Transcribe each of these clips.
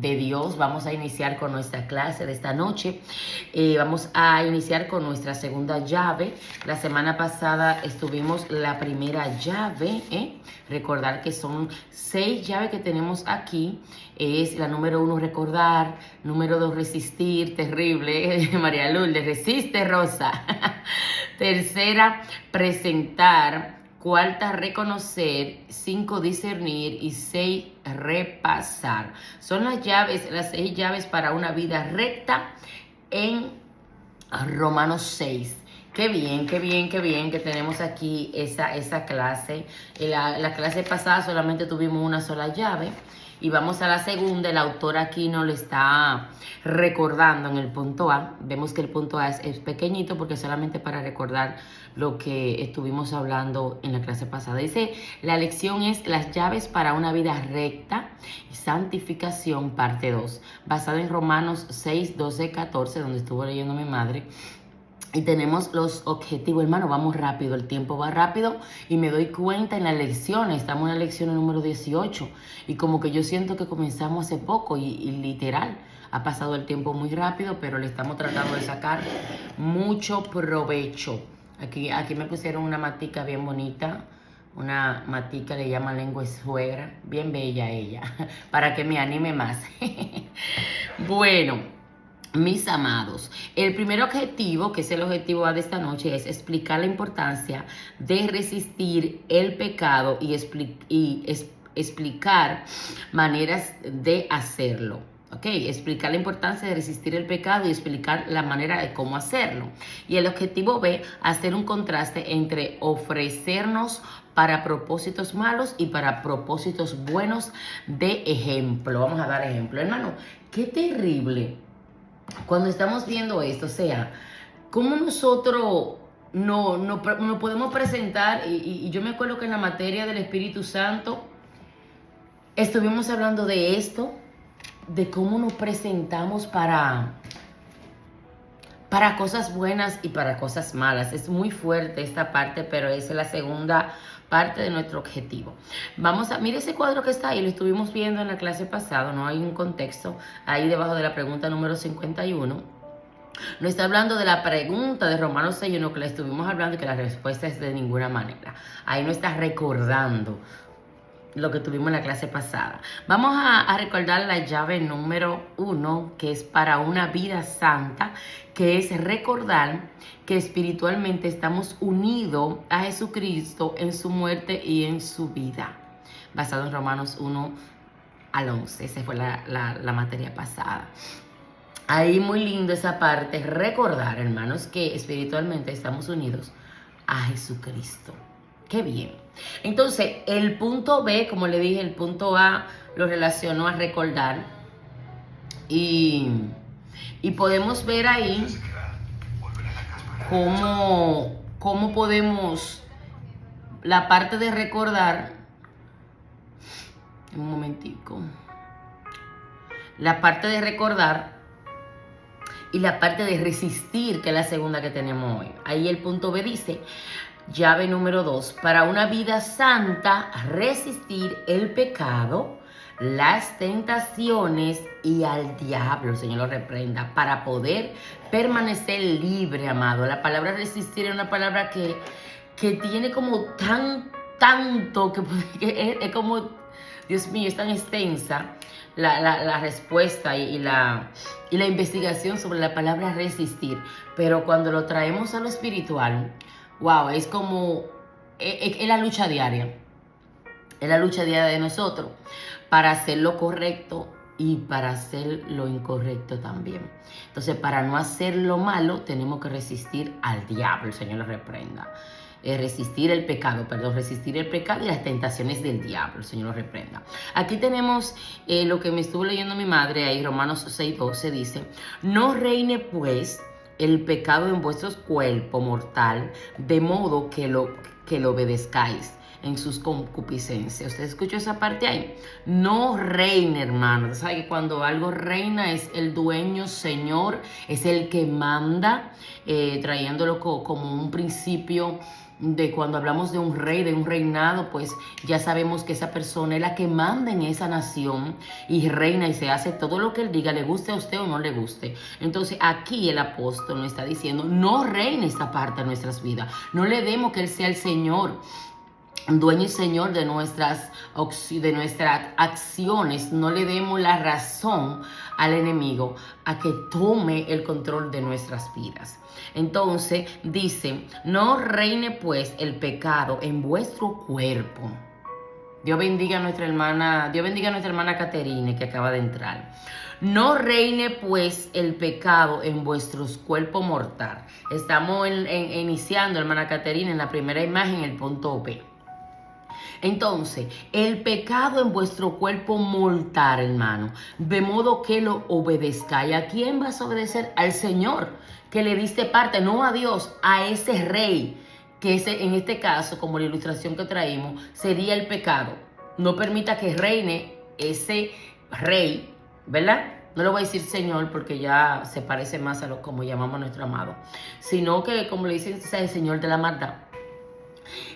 de Dios. Vamos a iniciar con nuestra clase de esta noche. Vamos a iniciar con nuestra segunda llave. La semana pasada estuvimos la primera llave. Recordar que son 6 llaves que tenemos aquí. Es la número 1, recordar. Número 2, resistir. Terrible. María Lourdes, resiste, Rosa. Tercera, presentar. Cuarta, reconocer. 5, discernir. Y 6, repasar. Son las 6 llaves para una vida recta en Romanos 6. Qué bien que tenemos aquí esa clase. La clase pasada solamente tuvimos una sola llave. Y vamos a la segunda. El autor aquí nos lo está recordando en el punto A. Vemos que el punto A es pequeñito porque solamente para recordar lo que estuvimos hablando en la clase pasada. Dice, la lección es las llaves para una vida recta y santificación, parte 2. Basada en Romanos 6, 12, 14, donde estuvo leyendo mi madre. Y tenemos los objetivos, hermano, vamos rápido, el tiempo va rápido y me doy cuenta en las lecciones, estamos en la lección número 18 y como que yo siento que comenzamos hace poco y literal, ha pasado el tiempo muy rápido, pero le estamos tratando de sacar mucho provecho. Aquí me pusieron una matica bien bonita, una matica le llaman lengua de suegra, bien bella ella, para que me anime más. Bueno. Mis amados, el primer objetivo, que es el objetivo de esta noche, es explicar la importancia de resistir el pecado y explicar maneras de hacerlo. ¿Ok? Explicar la importancia de resistir el pecado y explicar la manera de cómo hacerlo. Y el objetivo B, hacer un contraste entre ofrecernos para propósitos malos y para propósitos buenos de ejemplo. Vamos a dar ejemplo. Hermano, qué terrible. Cuando estamos viendo esto, o sea, cómo nosotros no podemos presentar, y yo me acuerdo que en la materia del Espíritu Santo estuvimos hablando de esto, de cómo nos presentamos para cosas buenas y para cosas malas. Es muy fuerte esta parte, pero esa es la segunda parte de nuestro objetivo. Mire ese cuadro que está ahí, lo estuvimos viendo en la clase pasada, no hay un contexto, ahí debajo de la pregunta número 51. No está hablando de la pregunta de Romanos 6:1 que la estuvimos hablando y que la respuesta es de ninguna manera. Ahí no está recordando lo que tuvimos en la clase pasada. Vamos a recordar la llave número 1, que es para una vida santa, que es recordar que espiritualmente estamos unidos a Jesucristo en su muerte y en su vida. Basado en Romanos 1 al 11. Esa fue la materia pasada. Ahí muy lindo esa parte. Recordar, hermanos, que espiritualmente estamos unidos a Jesucristo. Qué bien. Entonces, el punto B, como le dije, el punto A lo relaciono a recordar. Y podemos ver ahí cómo podemos, la parte de recordar, un momentico, la parte de recordar y la parte de resistir, que es la segunda que tenemos hoy. Ahí el punto B dice, llave número 2, para una vida santa, resistir el pecado, las tentaciones y al diablo, el Señor lo reprenda, para poder permanecer libre, amado. La palabra resistir es una palabra que tiene como tanto, que es como, Dios mío, es tan extensa la respuesta y la investigación sobre la palabra resistir. Pero cuando lo traemos a lo espiritual, wow, es como, es la lucha diaria. Es la lucha diaria de nosotros para hacer lo correcto y para hacer lo incorrecto también. Entonces, para no hacer lo malo, tenemos que resistir al diablo, el Señor lo reprenda. Resistir el pecado y las tentaciones del diablo, el Señor lo reprenda. Aquí tenemos lo que me estuvo leyendo mi madre, ahí Romanos 6:12 dice, no reine pues el pecado en vuestros cuerpos mortal, de modo que lo obedezcáis en sus concupiscencias. ¿Usted escuchó esa parte ahí? No reina, hermano. ¿Sabe que cuando algo reina es el dueño, señor, es el que manda, trayéndolo como un principio de cuando hablamos de un rey, de un reinado, pues ya sabemos que esa persona es la que manda en esa nación y reina y se hace todo lo que él diga, le guste a usted o no le guste. Entonces aquí el apóstol nos está diciendo, no reine esta parte de nuestras vidas, no le demos que él sea el Señor, dueño y señor de nuestras acciones. No le demos la razón al enemigo a que tome el control de nuestras vidas. Entonces dice, no reine pues el pecado en vuestro cuerpo. Dios bendiga a nuestra hermana Caterine, que acaba de entrar. No reine pues el pecado en vuestros cuerpos mortal. Estamos iniciando, hermana Caterine, en la primera imagen, el punto B. Entonces, el pecado en vuestro cuerpo mortal, hermano, de modo que lo obedezcáis. ¿A quién vas a obedecer? Al Señor, que le diste parte, no a Dios, a ese rey, que ese, en este caso, como la ilustración que traímos, sería el pecado. No permita que reine ese rey, ¿verdad? No le voy a decir Señor porque ya se parece más a lo como llamamos a nuestro amado, sino que, como le dicen, es el Señor de la maldad.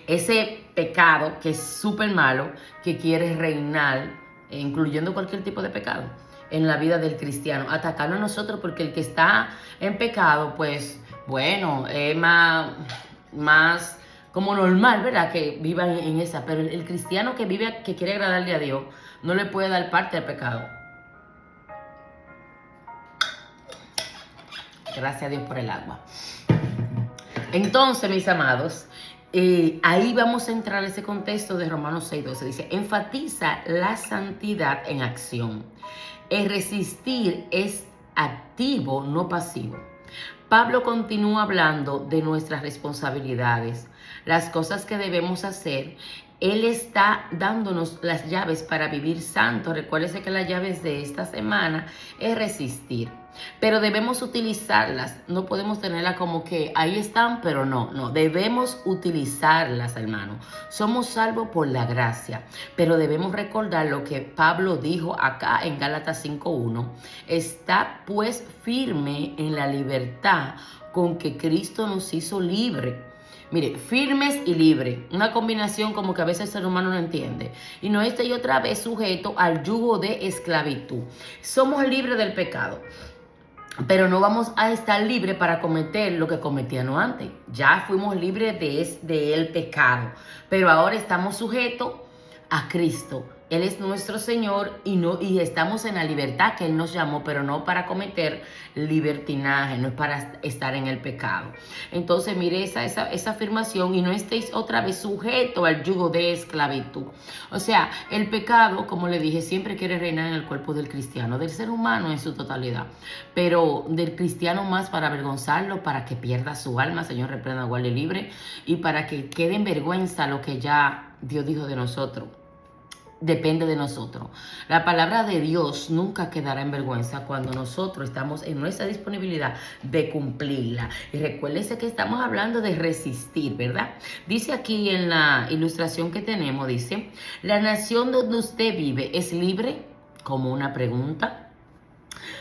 Ese pecado que es súper malo, que quiere reinar, incluyendo cualquier tipo de pecado, en la vida del cristiano, atacarnos a nosotros, porque el que está en pecado, pues, bueno, es más como normal, ¿verdad? Que viva en esa, pero el cristiano que vive, que quiere agradarle a Dios, no le puede dar parte al pecado. Gracias a Dios por el agua. Entonces, mis amados, ahí vamos a entrar en ese contexto de Romanos 6:12. Dice, enfatiza la santidad en acción. El resistir es activo, no pasivo. Pablo continúa hablando de nuestras responsabilidades, las cosas que debemos hacer. Él está dándonos las llaves para vivir santo. Recuérdese que las llaves de esta semana es resistir. Pero debemos utilizarlas. No podemos tenerlas como que ahí están, pero no. Debemos utilizarlas, hermano. Somos salvos por la gracia. Pero debemos recordar lo que Pablo dijo acá en Gálatas 5:1. Está pues firme en la libertad con que Cristo nos hizo libre. Mire, firmes y libres, una combinación como que a veces el ser humano no entiende. Y no estoy otra vez sujeto al yugo de esclavitud. Somos libres del pecado, pero no vamos a estar libres para cometer lo que cometíamos antes. Ya fuimos libres de el pecado, pero ahora estamos sujetos a Cristo. Él es nuestro Señor y estamos en la libertad que Él nos llamó, pero no para cometer libertinaje, no es para estar en el pecado. Entonces, mire esa afirmación, y no estéis otra vez sujetos al yugo de esclavitud. O sea, el pecado, como le dije, siempre quiere reinar en el cuerpo del cristiano, del ser humano en su totalidad, pero del cristiano más para avergonzarlo, para que pierda su alma, Señor reprenda, guarde libre, y para que quede en vergüenza lo que ya Dios dijo de nosotros. Depende de nosotros. La palabra de Dios nunca quedará en vergüenza cuando nosotros estamos en nuestra disponibilidad de cumplirla. Y recuérdese que estamos hablando de resistir, ¿verdad? Dice aquí en la ilustración que tenemos, dice, ¿la nación donde usted vive es libre? Como una pregunta.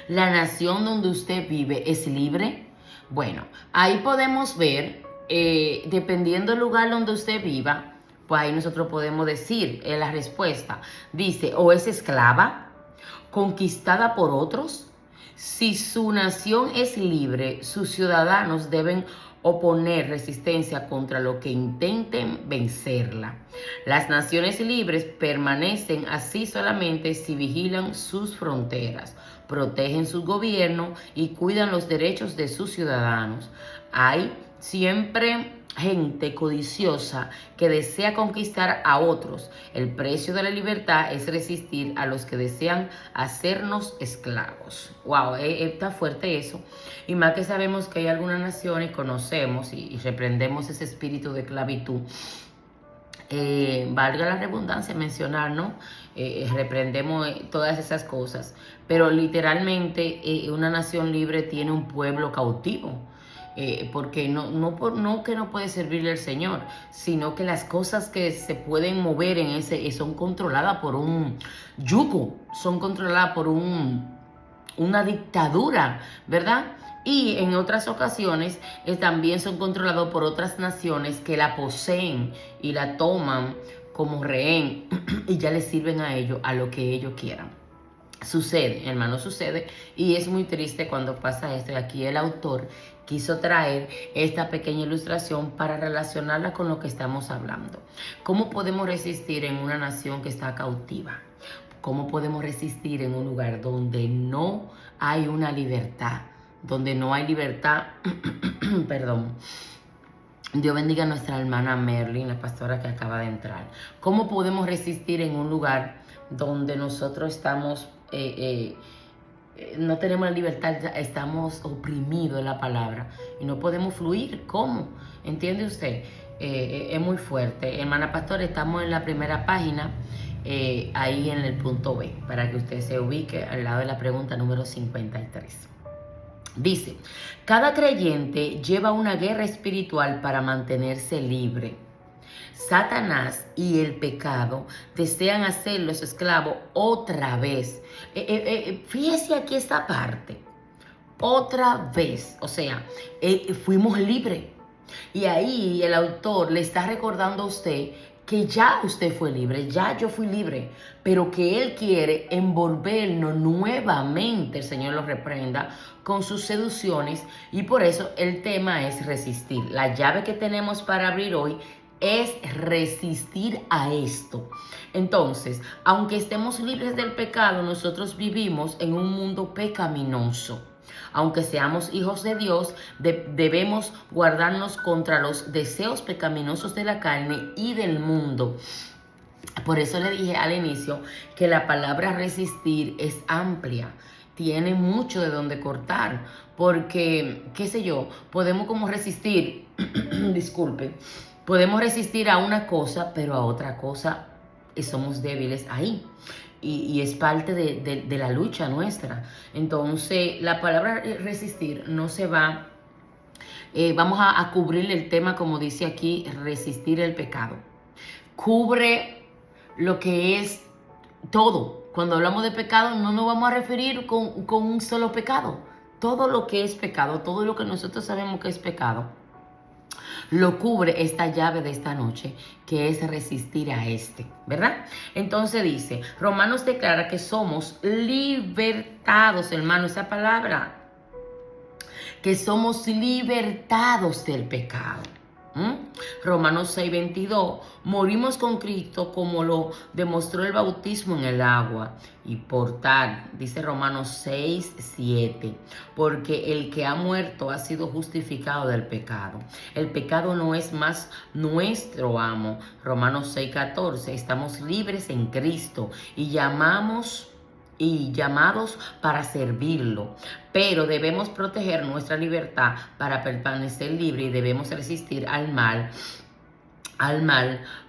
¿La nación donde usted vive es libre? Bueno, ahí podemos ver, dependiendo del lugar donde usted viva, pues ahí nosotros podemos decir la respuesta. Dice, o es esclava, conquistada por otros. Si su nación es libre, sus ciudadanos deben oponer resistencia contra lo que intenten vencerla. Las naciones libres permanecen así solamente si vigilan sus fronteras, protegen su gobierno y cuidan los derechos de sus ciudadanos. Hay siempre gente codiciosa que desea conquistar a otros. El precio de la libertad es resistir a los que desean hacernos esclavos. Wow, está fuerte eso. Y más que sabemos que hay algunas naciones, conocemos y reprendemos ese espíritu de esclavitud. Valga la redundancia mencionar, ¿no? Reprendemos todas esas cosas. Pero literalmente una nación libre tiene un pueblo cautivo. Porque no que no puede servirle al Señor, sino que las cosas que se pueden mover en ese son controladas por un yugo, son controladas por un una dictadura, ¿verdad? Y en otras ocasiones también son controlados por otras naciones que la poseen y la toman como rehén y ya les sirven a ellos a lo que ellos quieran. Sucede, hermano, sucede, y es muy triste cuando pasa esto. Y aquí el autor quiso traer esta pequeña ilustración para relacionarla con lo que estamos hablando. ¿Cómo podemos resistir en una nación que está cautiva? ¿Cómo podemos resistir en un lugar donde no hay una libertad? Donde no hay libertad, perdón. Dios bendiga a nuestra hermana Merlin, la pastora que acaba de entrar. ¿Cómo podemos resistir en un lugar donde nosotros estamos, no tenemos la libertad, estamos oprimidos en la palabra y no podemos fluir? ¿Cómo? ¿Entiende usted? Es muy fuerte. Hermana pastora, estamos en la primera página, ahí en el punto B, para que usted se ubique al lado de la pregunta número 53. Dice, cada creyente lleva una guerra espiritual para mantenerse libre. Satanás y el pecado desean hacerlos esclavos otra vez. Fíjese aquí esta parte. Otra vez. O sea, fuimos libres. Y ahí el autor le está recordando a usted que ya usted fue libre, ya yo fui libre, pero que él quiere envolvernos nuevamente, el Señor lo reprenda, con sus seducciones, y por eso el tema es resistir. La llave que tenemos para abrir hoy es resistir a esto. Entonces, aunque estemos libres del pecado, nosotros vivimos en un mundo pecaminoso. Aunque seamos hijos de Dios, debemos guardarnos contra los deseos pecaminosos de la carne y del mundo. Por eso le dije al inicio que la palabra resistir es amplia. Tiene mucho de donde cortar. Porque, qué sé yo, podemos como resistir, disculpe, podemos resistir a una cosa, pero a otra cosa somos débiles ahí. Y es parte de la lucha nuestra. Entonces, la palabra resistir no se va. Vamos a cubrir el tema, como dice aquí, resistir el pecado. Cubre lo que es todo. Cuando hablamos de pecado, no nos vamos a referir con un solo pecado. Todo lo que es pecado, todo lo que nosotros sabemos que es pecado, lo cubre esta llave de esta noche, que es resistir a este, ¿verdad? Entonces dice, Romanos declara que somos libertados, hermano, esa palabra, que somos libertados del pecado. Romanos 6:22, morimos con Cristo como lo demostró el bautismo en el agua. Y por tal, dice Romanos 6:7, porque el que ha muerto ha sido justificado del pecado. El pecado no es más nuestro amo. Romanos 6:14, estamos libres en Cristo y llamados para servirlo, pero debemos proteger nuestra libertad para permanecer libre y debemos resistir al mal.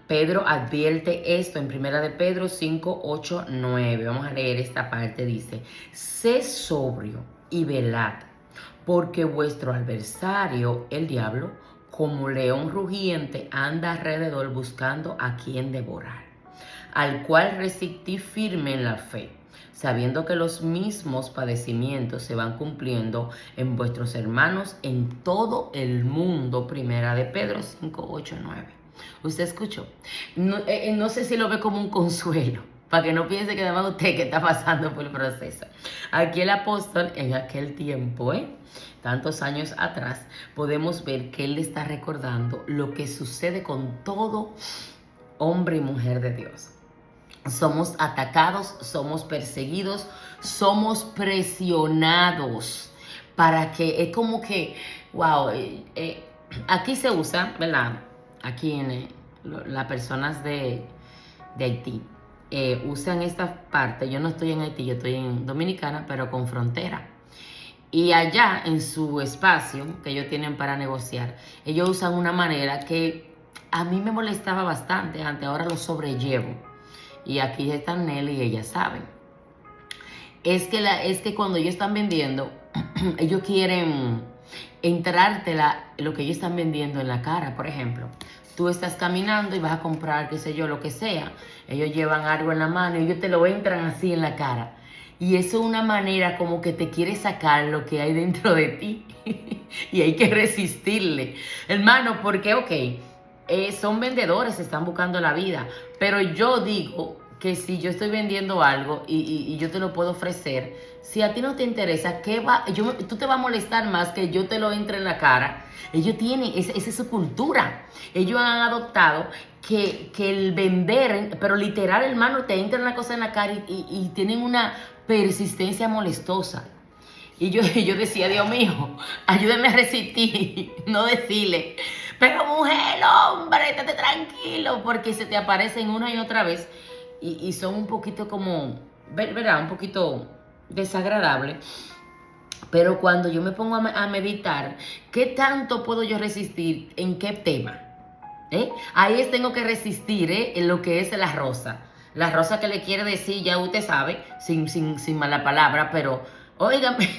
Pedro advierte esto en 1 de Pedro 5, 8, 9. Vamos a leer esta parte. Dice, sé sobrio y velad, porque vuestro adversario, el diablo, como león rugiente, anda alrededor buscando a quien devorar, al cual resistid firme en la fe, sabiendo que los mismos padecimientos se van cumpliendo en vuestros hermanos en todo el mundo. 1 de Pedro 5, 8, 9. ¿Usted escuchó? No sé si lo ve como un consuelo, para que no piense que además usted que está pasando por el proceso. Aquí el apóstol, en aquel tiempo, tantos años atrás, podemos ver que él le está recordando lo que sucede con todo hombre y mujer de Dios. Somos atacados, somos perseguidos, somos presionados para que, es como que, wow, aquí se usa, ¿verdad? Aquí en las personas de Haití usan esta parte. Yo no estoy en Haití, yo estoy en Dominicana, pero con frontera. Y allá en su espacio que ellos tienen para negociar, ellos usan una manera que a mí me molestaba bastante antes, ahora lo sobrellevo. Y aquí están Nelly y ellas saben. Es que cuando ellos están vendiendo, ellos quieren entrarte lo que ellos están vendiendo en la cara. Por ejemplo, tú estás caminando y vas a comprar, qué sé yo, lo que sea. Ellos llevan algo en la mano y ellos te lo entran así en la cara. Y eso es una manera como que te quiere sacar lo que hay dentro de ti. Y hay que resistirle. Hermano, porque, ok, son vendedores, están buscando la vida. Pero yo digo que si yo estoy vendiendo algo y yo te lo puedo ofrecer, si a ti no te interesa, tú te vas a molestar más que yo te lo entre en la cara. Ellos tienen, esa es su cultura. Ellos han adoptado que el vender, pero literal, hermano, te entran la cosa en la cara y tienen una persistencia molestosa. Y yo decía, Dios mío, ayúdame a resistir, no decirle, pero mujer, hombre, estate tranquilo, porque se te aparecen una y otra vez y son un poquito como, ¿verdad? Un poquito desagradables. Pero cuando yo me pongo a meditar, ¿qué tanto puedo yo resistir? ¿En qué tema? Ahí tengo que resistir en lo que es la rosa. La rosa que le quiere decir, ya usted sabe, sin mala palabra, pero óigame,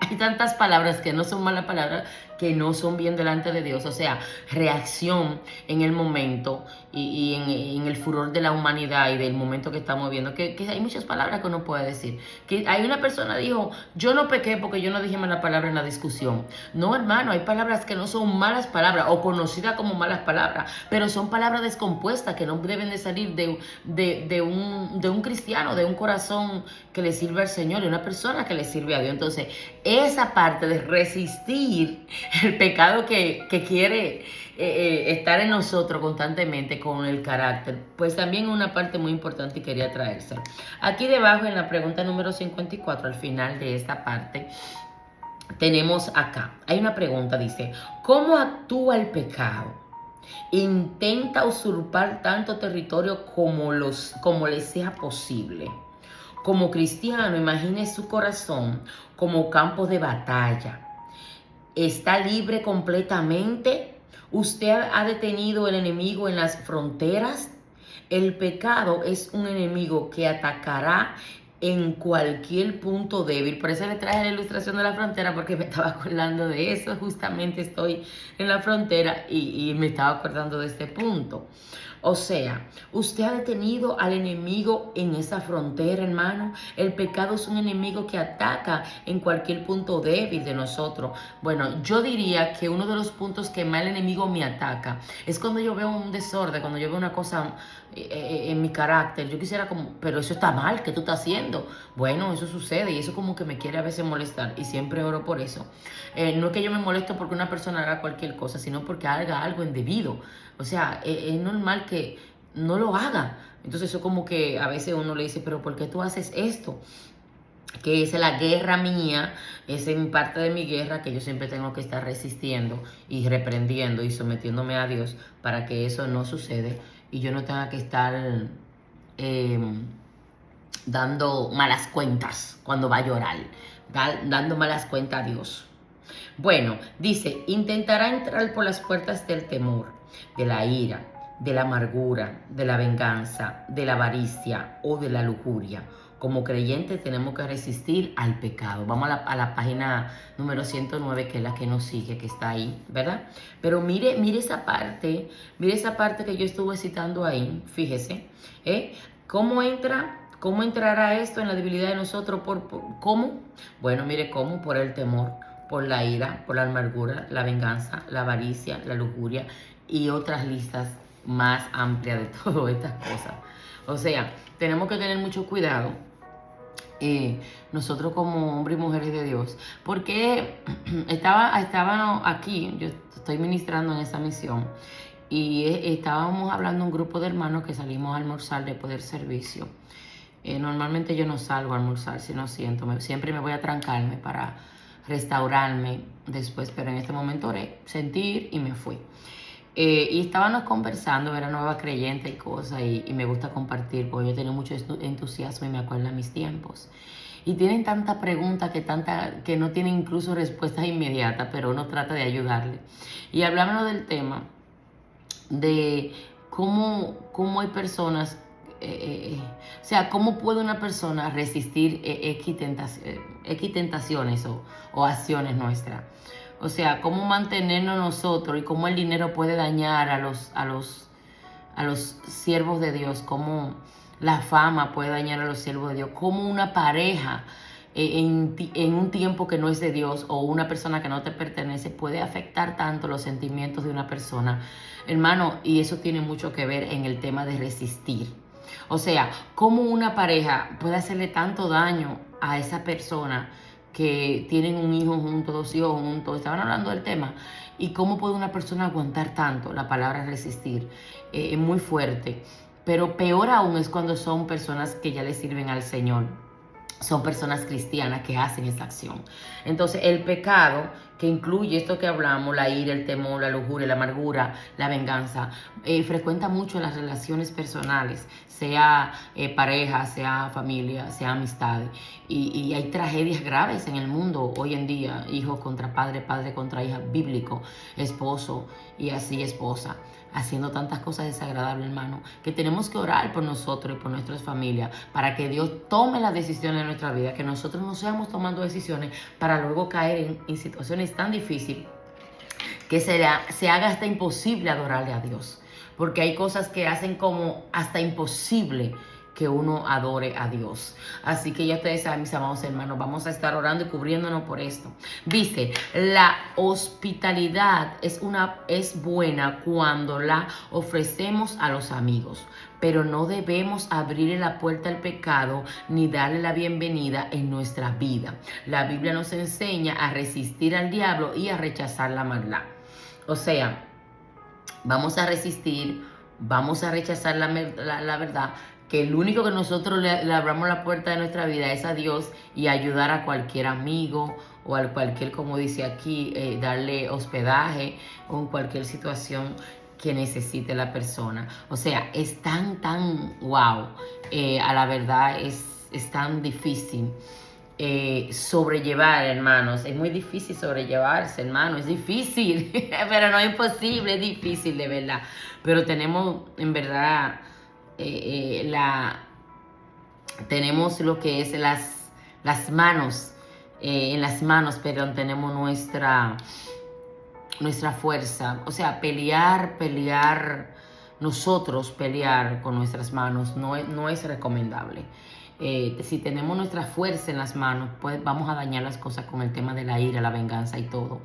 hay tantas palabras que no son malas palabras, que no son bien delante de Dios. O sea, reacción en el momento y en el furor de la humanidad y del momento que estamos viviendo, que hay muchas palabras que uno puede decir. Que hay una persona dijo, yo no pequé porque yo no dije mala palabra en la discusión. No, hermano, hay palabras que no son malas palabras o conocidas como malas palabras, pero son palabras descompuestas que no deben de salir de un cristiano, de un corazón que le sirve al Señor, de una persona que le sirve a Dios. Entonces, esa parte de resistir el pecado que quiere estar en nosotros constantemente con el carácter, pues también es una parte muy importante y quería traerse. Aquí debajo en la pregunta número 54, al final de esta parte, tenemos acá, hay una pregunta, dice, ¿cómo actúa el pecado? Intenta usurpar tanto territorio como le sea posible. Como cristiano, imagine su corazón como campo de batalla. Está libre completamente. Usted ha detenido el enemigo en las fronteras. El pecado es un enemigo que atacará en cualquier punto débil. Por eso le traje la ilustración de la frontera, porque me estaba acordando de eso. Justamente estoy en la frontera y me estaba acordando de este punto. O sea, usted ha detenido al enemigo en esa frontera, hermano. El pecado es un enemigo que ataca en cualquier punto débil de nosotros. Bueno, yo diría que uno de los puntos que más el enemigo me ataca es cuando yo veo un desorden, cuando yo veo una cosa en mi carácter. Yo quisiera como, pero eso está mal, ¿qué tú estás haciendo? Bueno, eso sucede y eso como que me quiere a veces molestar y siempre oro por eso. No es que yo me molesto porque una persona haga cualquier cosa, sino porque haga algo indebido. O sea, es normal que no lo haga. Entonces eso como que a veces uno le dice, pero ¿por qué tú haces esto? Que es la guerra mía, es en parte de mi guerra que yo siempre tengo que estar resistiendo y reprendiendo y sometiéndome a Dios para que eso no suceda y yo no tenga que estar eh, dando malas cuentas cuando va a llorar, dando malas cuentas a Dios. Bueno, dice, intentará entrar por las puertas del temor, de la ira, de la amargura, de la venganza, de la avaricia o de la lujuria. Como creyentes tenemos que resistir al pecado. Vamos a la página número 109, que es la que nos sigue, que está ahí, ¿verdad? Pero mire esa parte que yo estuve citando ahí, fíjese, ¿cómo entra? ¿Cómo entrará esto en la debilidad de nosotros? ¿Cómo? Bueno, mire cómo, por el temor, por la ira, por la amargura, la venganza, la avaricia, la lujuria y otras listas más amplias de todas estas cosas. O sea, tenemos que tener mucho cuidado nosotros como hombres y mujeres de Dios, porque estaba aquí, yo estoy ministrando en esa misión y estábamos hablando un grupo de hermanos que salimos a almorzar después del servicio. Normalmente yo no salgo a almorzar si no siento, siempre me voy a trancarme para restaurarme después, pero en este momento oré, sentir y me fui. Y estábamos conversando, era nueva creyente y cosas, y me gusta compartir, porque yo tengo mucho entusiasmo y me acuerdo de mis tiempos. Y tienen tanta pregunta que no tienen incluso respuestas inmediatas, pero uno trata de ayudarle. Y hablamos del tema de cómo hay personas, o sea, cómo puede una persona resistir X tentaciones o acciones nuestras. O sea, cómo mantenernos nosotros y cómo el dinero puede dañar a los siervos de Dios, cómo la fama puede dañar a los siervos de Dios, cómo una pareja en un tiempo que no es de Dios o una persona que no te pertenece puede afectar tanto los sentimientos de una persona, hermano, y eso tiene mucho que ver en el tema de resistir. O sea, cómo una pareja puede hacerle tanto daño a esa persona que tienen un hijo juntos, 2 hijos juntos, estaban hablando del tema, y cómo puede una persona aguantar tanto. La palabra resistir es muy fuerte, pero peor aún es cuando son personas que ya le sirven al Señor. Son personas cristianas que hacen esa acción. Entonces, el pecado, que incluye esto que hablamos, la ira, el temor, la lujuria, la amargura, la venganza, frecuenta mucho las relaciones personales, sea pareja, sea familia, sea amistades. Y hay tragedias graves en el mundo hoy en día, hijos contra padre, padre contra hija, bíblico, esposo y así esposa, haciendo tantas cosas desagradables, hermano, que tenemos que orar por nosotros y por nuestras familias para que Dios tome las decisiones en nuestra vida, que nosotros no seamos tomando decisiones para luego caer en situaciones tan difíciles que se haga hasta imposible adorarle a Dios, porque hay cosas que hacen como hasta imposible que uno adore a Dios. Así que ya ustedes saben, mis amados hermanos, vamos a estar orando y cubriéndonos por esto. Dice, la hospitalidad es buena cuando la ofrecemos a los amigos, pero no debemos abrirle la puerta al pecado ni darle la bienvenida en nuestra vida. La Biblia nos enseña a resistir al diablo y a rechazar la maldad. O sea, vamos a resistir, vamos a rechazar la verdad, que el único que nosotros le abramos la puerta de nuestra vida es a Dios, y ayudar a cualquier amigo o a cualquier, como dice aquí, darle hospedaje o en cualquier situación que necesite la persona. O sea, es tan wow, a la verdad es tan difícil sobrellevar, hermanos. Es muy difícil sobrellevarse, hermano, es difícil, pero no es imposible, es difícil de verdad. Pero tenemos, en verdad, tenemos lo que es las manos, en las manos, perdón, tenemos nuestra fuerza. O sea, nosotros pelear con nuestras manos no es recomendable. Si tenemos nuestra fuerza en las manos, pues vamos a dañar las cosas con el tema de la ira, la venganza y todo.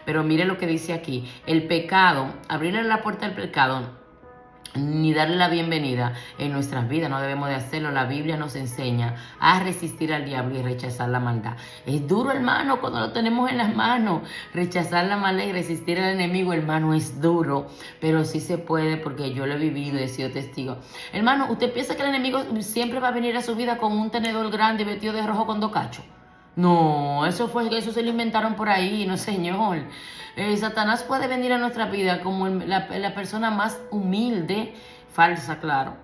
Pero mire lo que dice aquí, el pecado, abrirle la puerta al pecado ni darle la bienvenida en nuestras vidas, no debemos de hacerlo. La Biblia nos enseña a resistir al diablo y rechazar la maldad. Es duro, hermano, cuando lo tenemos en las manos. Rechazar la maldad y resistir al enemigo, hermano, es duro, pero sí se puede, porque yo lo he vivido y he sido testigo. Hermano, ¿usted piensa que el enemigo siempre va a venir a su vida con un tenedor grande vestido de rojo con 2 cachos? No, eso se lo inventaron por ahí, no, señor. Satanás puede venir a nuestra vida como la persona más humilde, falsa, claro,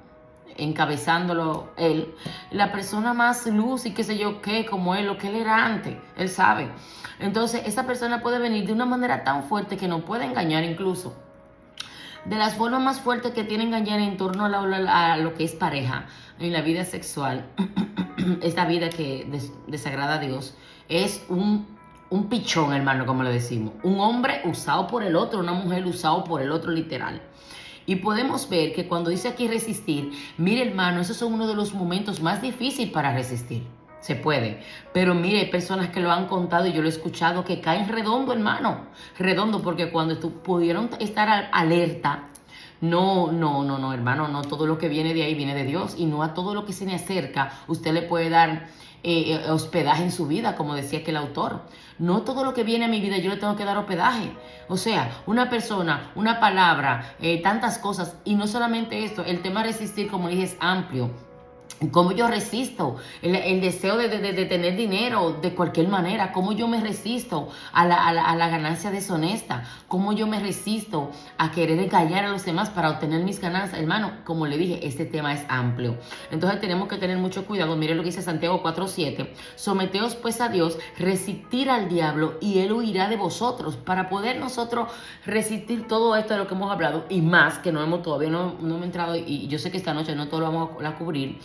encabezándolo él, la persona más luz y qué sé yo qué, como él, lo que él era antes, él sabe. Entonces, esa persona puede venir de una manera tan fuerte que nos puede engañar incluso. De las formas más fuertes que tiene engañar en torno a lo que es pareja, en la vida sexual, esta vida que desagrada a Dios, es un pichón, hermano, como lo decimos. Un hombre usado por el otro, una mujer usado por el otro, literal. Y podemos ver que cuando dice aquí resistir, mire, hermano, esos son uno de los momentos más difíciles para resistir. Se puede, pero mire, hay personas que lo han contado y yo lo he escuchado, que caen redondo, hermano, redondo, porque cuando pudieron estar alerta, no, hermano, no todo lo que viene de ahí viene de Dios, y no a todo lo que se le acerca usted le puede dar hospedaje en su vida, como decía aquel autor. No todo lo que viene a mi vida yo le tengo que dar hospedaje. O sea, una persona, una palabra, tantas cosas, y no solamente esto, el tema resistir, como dije, es amplio. ¿Cómo yo resisto el deseo de tener dinero de cualquier manera? ¿Cómo yo me resisto a la ganancia deshonesta? ¿Cómo yo me resisto a querer engañar a los demás para obtener mis ganancias? Hermano, como le dije, este tema es amplio. Entonces tenemos que tener mucho cuidado. Mire lo que dice Santiago 4:7. Someteos pues a Dios, resistir al diablo y él huirá de vosotros. Para poder nosotros resistir todo esto de lo que hemos hablado y más, que todavía no hemos entrado, y yo sé que esta noche no todo lo vamos a cubrir.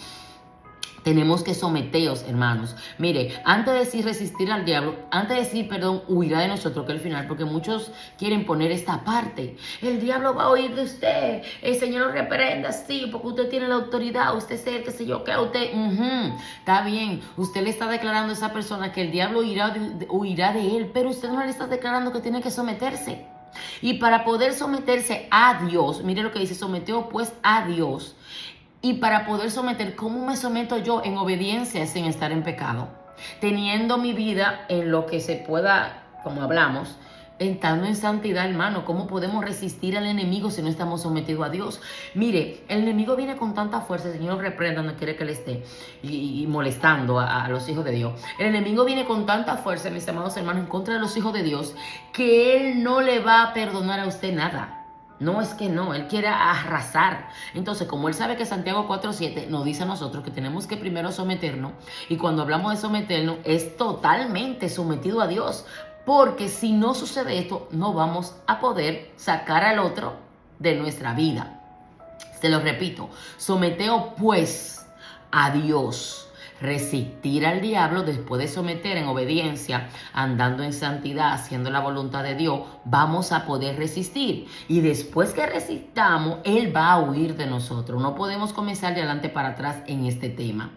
Tenemos que someteos, hermanos. Mire, antes de decir resistir al diablo, antes de decir, perdón, huirá de nosotros, que al final, porque muchos quieren poner esta parte. El diablo va a huir de usted. El Señor lo reprenda, sí, porque usted tiene la autoridad. Usted es el, qué sé yo, que usted. Está bien. Usted le está declarando a esa persona que el diablo huirá de él, pero usted no le está declarando que tiene que someterse. Y para poder someterse a Dios, mire lo que dice, sometió pues a Dios. Y para poder someter, ¿cómo me someto yo? En obediencia sin estar en pecado. Teniendo mi vida en lo que se pueda, como hablamos, estando en santidad, hermano. ¿Cómo podemos resistir al enemigo si no estamos sometidos a Dios? Mire, el enemigo viene con tanta fuerza, el Señor lo reprenda donde quiere que él esté, y molestando a los hijos de Dios. El enemigo viene con tanta fuerza, mis amados hermanos, en contra de los hijos de Dios, que él no le va a perdonar a usted nada. No es que no, él quiere arrasar. Entonces, como él sabe que Santiago 4:7 nos dice a nosotros que tenemos que primero someternos, y cuando hablamos de someternos es totalmente sometido a Dios, porque si no sucede esto, no vamos a poder sacar al otro de nuestra vida. Se lo repito, someteo pues a Dios. Resistir al diablo después de someter en obediencia, andando en santidad, haciendo la voluntad de Dios, vamos a poder resistir. Y después que resistamos, Él va a huir de nosotros. No podemos comenzar de adelante para atrás en este tema.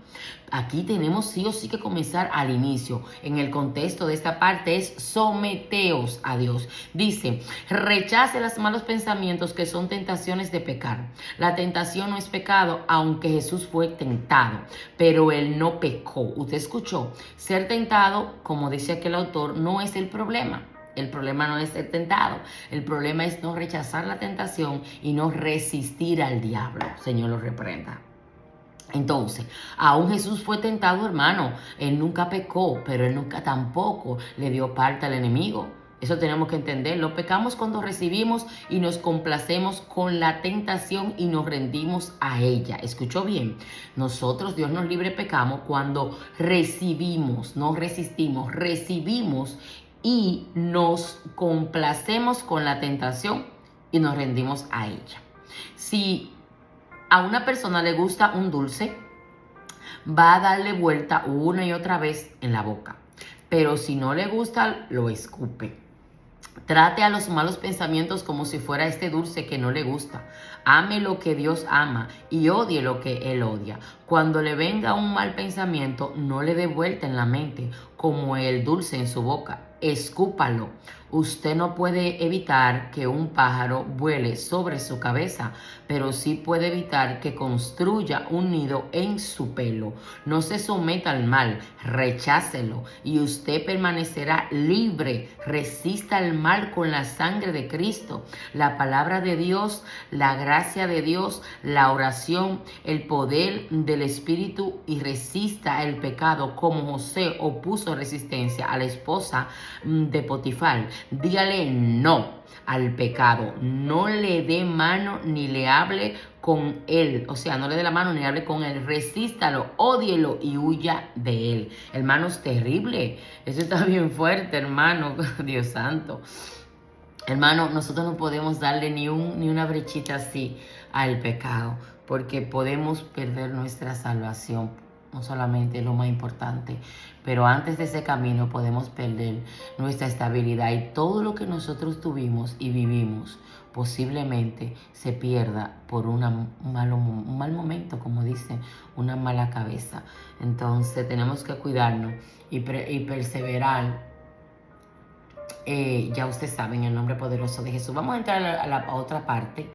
Aquí tenemos sí o sí que comenzar al inicio. En el contexto de esta parte es someteos a Dios. Dice, rechace los malos pensamientos que son tentaciones de pecar. La tentación no es pecado, aunque Jesús fue tentado, pero Él no pecó. Usted escuchó, ser tentado, como dice aquel autor, no es el problema. El problema no es ser tentado. El problema es no rechazar la tentación y no resistir al diablo. Señor lo reprenda. Entonces, aún Jesús fue tentado, hermano. Él nunca pecó, pero Él nunca tampoco le dio parte al enemigo. Eso tenemos que entenderlo. Pecamos cuando recibimos y nos complacemos con la tentación y nos rendimos a ella. ¿Escuchó bien? Nosotros, Dios nos libre, pecamos cuando recibimos, no resistimos, recibimos y nos complacemos con la tentación y nos rendimos a ella. Si a una persona le gusta un dulce, va a darle vuelta una y otra vez en la boca. Pero si no le gusta, lo escupe. Trate a los malos pensamientos como si fuera este dulce que no le gusta. Ame lo que Dios ama y odie lo que Él odia. Cuando le venga un mal pensamiento, no le dé vuelta en la mente como el dulce en su boca. Escúpalo. Usted no puede evitar que un pájaro vuele sobre su cabeza, pero sí puede evitar que construya un nido en su pelo. No se someta al mal, rechácelo y usted permanecerá libre. Resista al mal con la sangre de Cristo, la palabra de Dios, la gracia de Dios, la oración, el poder del Espíritu, y resista el pecado como José opuso resistencia a la esposa de Potifar. Dígale no al pecado, no le dé mano ni le hable con él, o sea, no le dé la mano ni hable con él, resístalo, ódielo y huya de él. Hermano, es terrible, eso está bien fuerte, hermano, Dios santo. Hermano, nosotros no podemos darle ni una brechita así al pecado, porque podemos perder nuestra salvación. No solamente es lo más importante, pero antes de ese camino podemos perder nuestra estabilidad, y todo lo que nosotros tuvimos y vivimos posiblemente se pierda por un mal momento, como dicen, una mala cabeza. Entonces tenemos que cuidarnos y perseverar. Ya ustedes saben, en el nombre poderoso de Jesús. Vamos a entrar a la otra parte